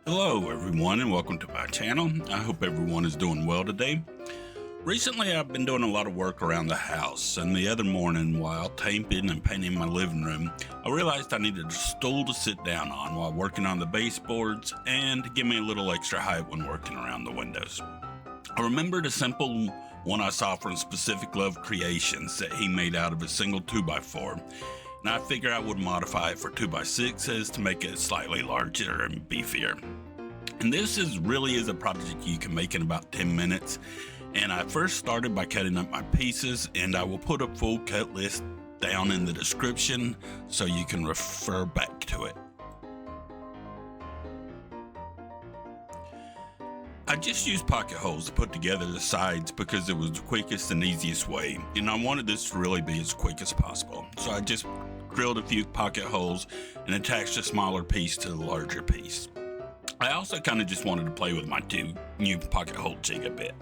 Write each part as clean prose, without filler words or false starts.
Hello everyone and welcome to my channel. I hope everyone is doing well today. Recently I've been doing a lot of work around the house, and the other morning while taping and painting my living room, I realized I needed a stool to sit down on while working on the baseboards and to give me a little extra height when working around the windows. I remembered a simple one I saw from Specific Love Creations that he made out of a single 2x4. And I figured I would modify it for 2x6s to make it slightly larger and beefier. And this really is a project you can make in about 10 minutes. And I first started by cutting up my pieces, and I will put a full cut list down in the description so you can refer back to it. I just used pocket holes to put together the sides because it was the quickest and easiest way, and I wanted this to really be as quick as possible. So I just drilled a few pocket holes and attached a smaller piece to the larger piece. I also kind of just wanted to play with my two new pocket hole jig a bit.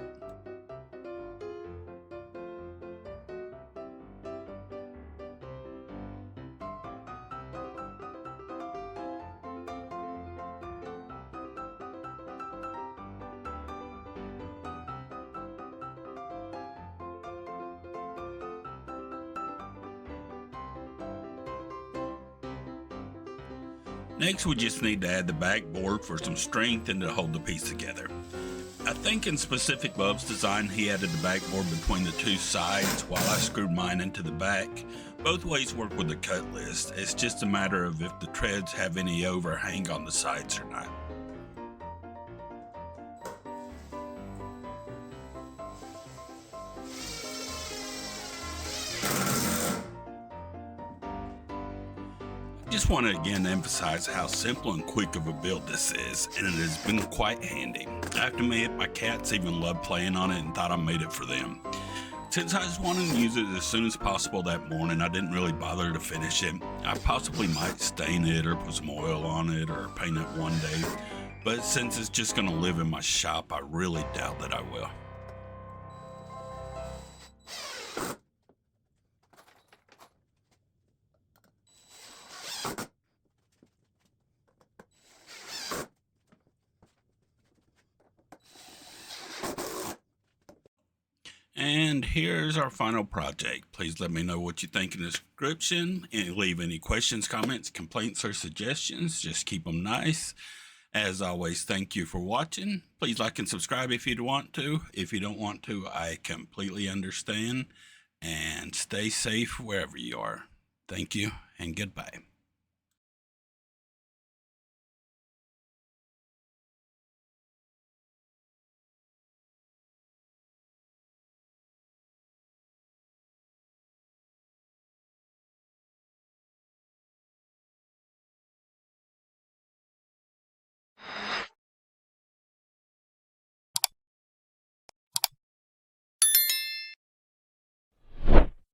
Next, we just need to add the backboard for some strength and to hold the piece together. I think in Specific Love's design, he added the backboard between the two sides while I screwed mine into the back. Both ways work with the cut list. It's just a matter of if the treads have any overhang on the sides or not. Just want to again emphasize how simple and quick of a build this is, and it has been quite handy. I have to admit, my cats even love playing on it and thought I made it for them. Since I just wanted to use it as soon as possible that morning, I didn't really bother to finish it. I possibly might stain it or put some oil on it or paint it one day, but since it's just going to live in my shop, I really doubt that I will. And here's our final project. Please let me know what you think in the description, and leave any questions, comments, complaints, or suggestions. Just keep them nice. As always, thank you for watching. Please like and subscribe if you want to. If you don't want to, I completely understand. And stay safe wherever you are. Thank you and goodbye.